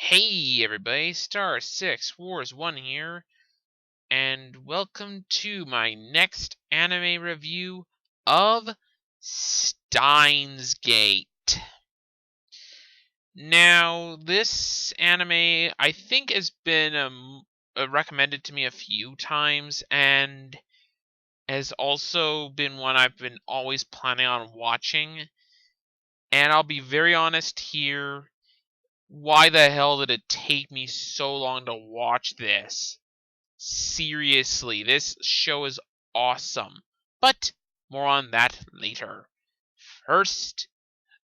Hey everybody, Star 6 Wars 1 here, and welcome to my next anime review of Steins Gate. Now, this anime I think has been recommended to me a few times, and has also been one I've been always planning on watching. And I'll be very honest here. Why the hell did it take me so long to watch this? Seriously, this show is awesome. But more on that later. First,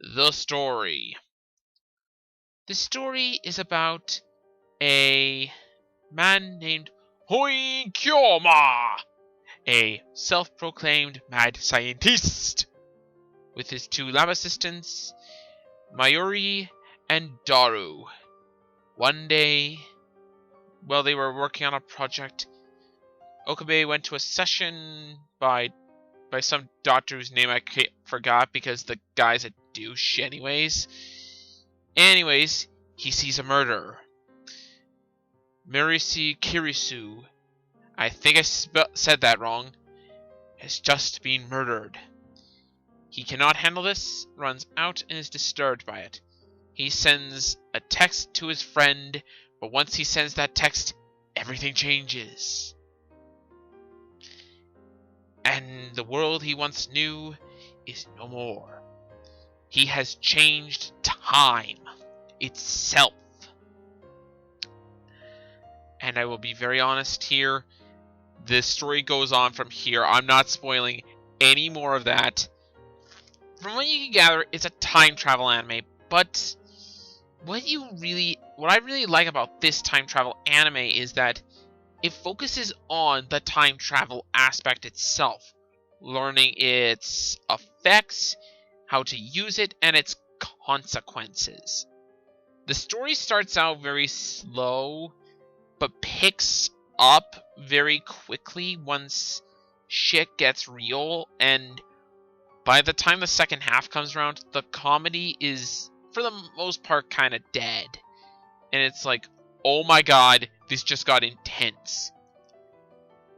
the story. The story is about a man named Hoi Kyoma, a self-proclaimed mad scientist, with his two lab assistants, Mayuri and Daru. One day, while they were working on a project, Okabe went to a session by some doctor whose name I forgot because the guy's a douche anyways. He sees a murder. Murisi Kirisu, I think I said that wrong, has just been murdered. He cannot handle this, runs out, and is disturbed by it. He sends a text to his friend, but once he sends that text, everything changes. And the world he once knew is no more. He has changed time itself. And I will be very honest here. The story goes on from here. I'm not spoiling any more of that. From what you can gather, it's a time travel anime, but what I really like about this time travel anime is that it focuses on the time travel aspect itself, learning its effects, how to use it, and its consequences. The story starts out very slow, but picks up very quickly once shit gets real, and by the time the second half comes around, the comedy is, for the most part, kind of dead. And it's like, oh my god, this just got intense.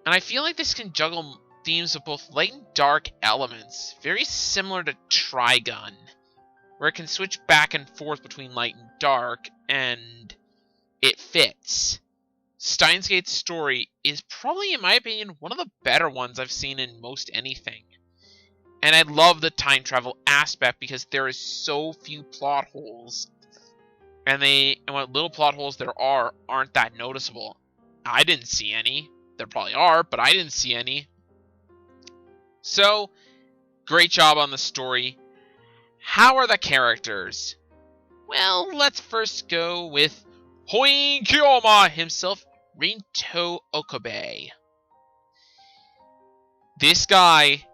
And I feel like this can juggle themes of both light and dark elements, very similar to Trigun, where it can switch back and forth between light and dark, and it fits. Steins Gate's story is probably, in my opinion, one of the better ones I've seen in most anything. And I love the time travel aspect because there is so few plot holes. And what little plot holes there are aren't that noticeable. I didn't see any. There probably are, but I didn't see any. So, great job on the story. How are the characters? Well, let's first go with Hoi Kyoma himself, Rinto Okabe. This guy,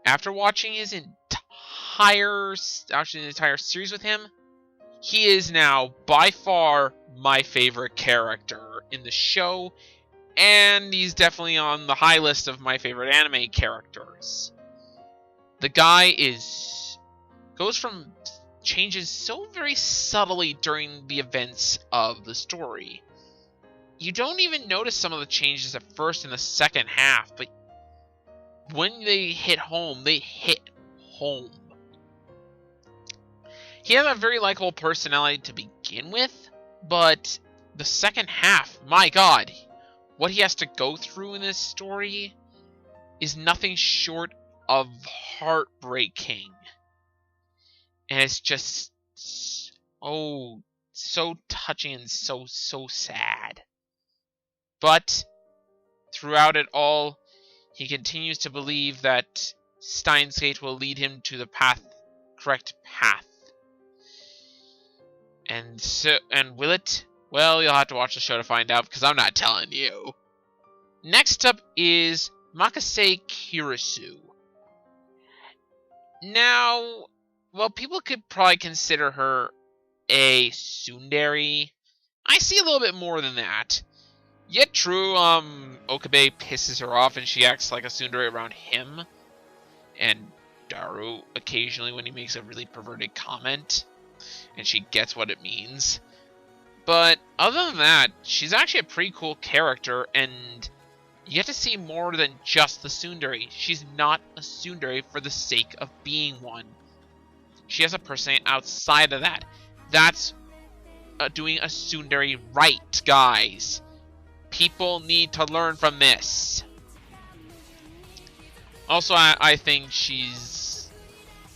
after watching his entire series with him, he is now by far my favorite character in the show, and he's definitely on the high list of my favorite anime characters. The guy changes so very subtly during the events of the story. You don't even notice some of the changes at first in the second half, but when they hit home, they hit home. He has a very likable personality to begin with, but the second half, my god, what he has to go through in this story is nothing short of heartbreaking. And it's just, oh, so touching and so sad. But throughout it all, he continues to believe that Steins Gate will lead him to the correct path. And will it? Well, you'll have to watch the show to find out, because I'm not telling you. Next up is Makase Kirisu. Now, well, people could probably consider her a tsundere. I see a little bit more than that. Yet true, Okabe pisses her off and she acts like a tsundere around him. And Daru occasionally when he makes a really perverted comment. And she gets what it means. But other than that, she's actually a pretty cool character, and you get to see more than just the tsundere. She's not a tsundere for the sake of being one. She has a personality outside of that. That's doing a tsundere right, guys. People need to learn from this. Also, I think she's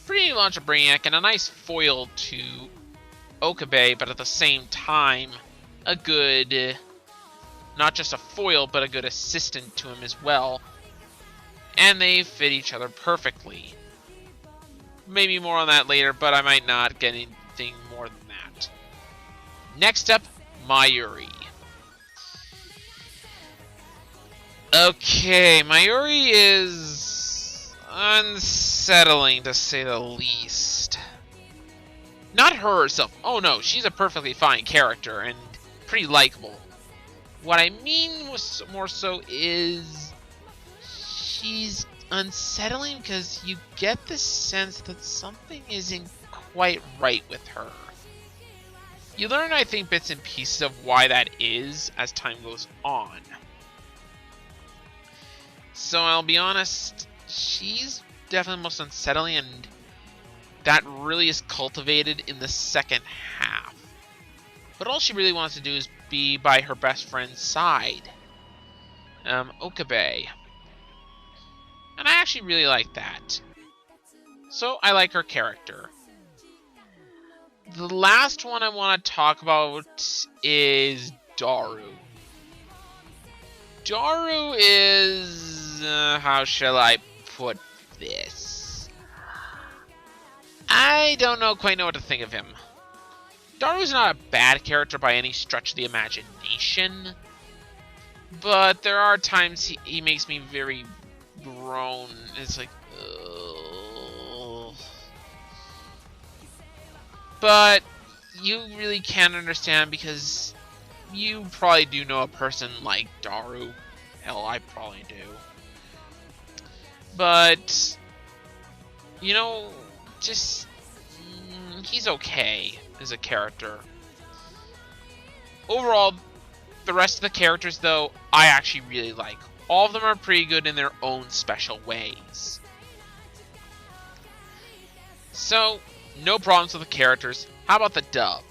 pretty much a brainiac and a nice foil to Okabe, but at the same time, a good, not just a foil, but a good assistant to him as well. And they fit each other perfectly. Maybe more on that later, but I might not get anything more than that. Next up, Mayuri. Okay, Mayuri is unsettling to say the least. Not her herself. Oh no, she's a perfectly fine character and pretty likable. What I mean was more so is she's unsettling because you get the sense that something isn't quite right with her. You learn, I think, bits and pieces of why that is as time goes on. So I'll be honest, she's definitely most unsettling, and that really is cultivated in the second half. But all she really wants to do is be by her best friend's side, Okabe. And I actually really like that. So I like her character. The last one I want to talk about is Daru. Daru is... how shall I put this? I don't quite know what to think of him. Daru's not a bad character by any stretch of the imagination, but there are times he makes me very groan. It's like, ugh. But you really can't understand because you probably do know a person like Daru. Hell, I probably do. But, you know, just, he's okay as a character. Overall, the rest of the characters, though, I actually really like. All of them are pretty good in their own special ways. So, no problems with the characters. How about the dub?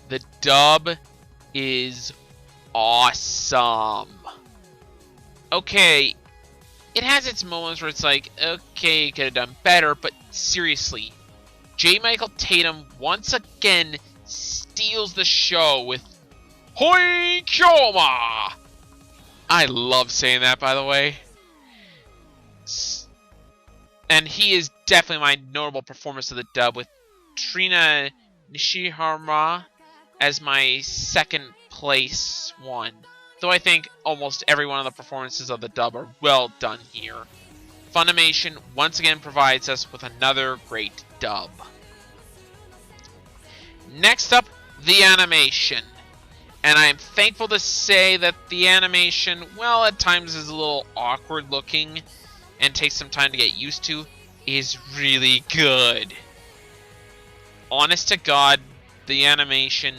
The dub is awesome. Okay, it has its moments where it's like, okay, you could have done better, but seriously, J. Michael Tatum once again steals the show with Hoi Kyoma! I love saying that, by the way. And he is definitely my notable performance of the dub, with Trina Nishihara as my second place one. Though I think almost every one of the performances of the dub are well done here. Funimation once again provides us with another great dub. Next up, the animation. And I'm thankful to say that the animation, well, at times is a little awkward looking and takes some time to get used to, is really good. Honest to God, the animation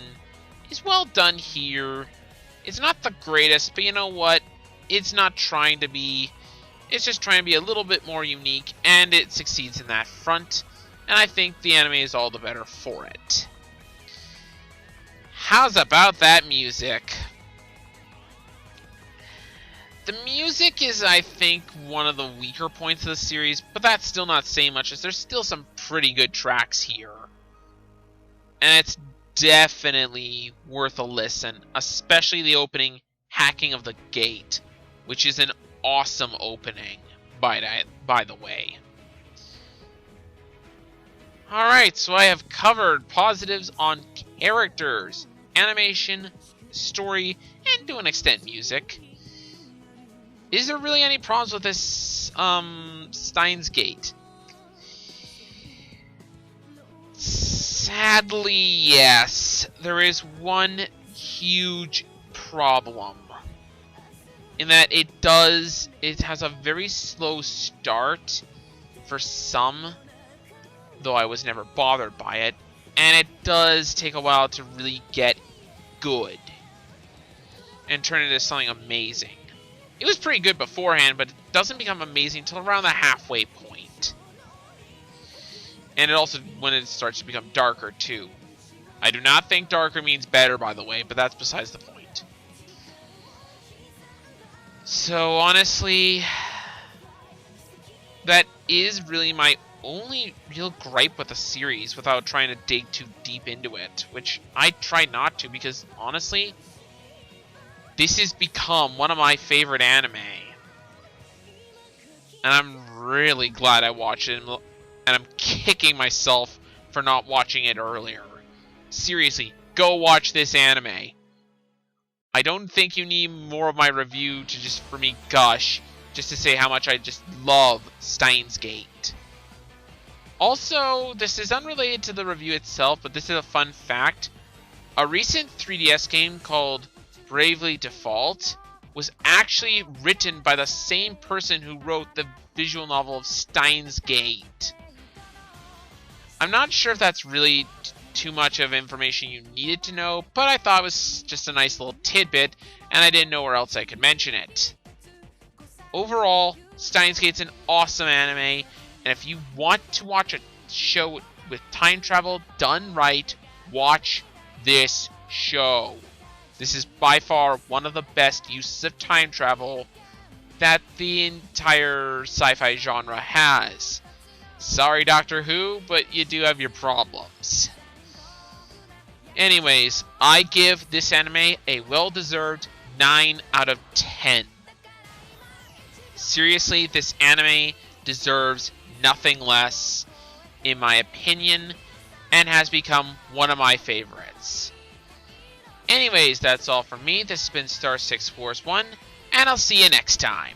is well done here. It's not the greatest, but you know what? It's not trying to be. It's just trying to be a little bit more unique, and it succeeds in that front. And I think the anime is all the better for it. How's about that music? The music is, I think, one of the weaker points of the series, but that's still not saying much, as there's still some pretty good tracks here. And it's definitely worth a listen, especially the opening, Hacking of the Gate, which is an awesome opening, by the way. Alright, so I have covered positives on characters, animation, story, and to an extent music. Is there really any problems with this Steins Gate? Sadly, yes. There is one huge problem. In that it has a very slow start for some, though I was never bothered by it. And it does take a while to really get good and turn it into something amazing. It was pretty good beforehand, but it doesn't become amazing until around the halfway point. And it also, when it starts to become darker, too. I do not think darker means better, by the way, but that's besides the point. So, honestly, that is really my only real gripe with the series without trying to dig too deep into it, which I try not to because, honestly, this has become one of my favorite anime. And I'm really glad I watched it, and I'm kicking myself for not watching it earlier. Seriously, go watch this anime. I don't think you need more of my review to just for me gush, just to say how much I just love Steins Gate. Also, this is unrelated to the review itself, but this is a fun fact. A recent 3DS game called Bravely Default was actually written by the same person who wrote the visual novel of Steins Gate. I'm not sure if that's really too much of information you needed to know, but I thought it was just a nice little tidbit, and I didn't know where else I could mention it. Overall, Steins Gate's an awesome anime, and if you want to watch a show with time travel done right, watch this show. This is by far one of the best uses of time travel that the entire sci-fi genre has. Sorry, Doctor Who, but you do have your problems. Anyways, I give this anime a well-deserved 9 out of 10. Seriously, this anime deserves nothing less, in my opinion, and has become one of my favorites. Anyways, that's all from me. This has been Star641, and I'll see you next time.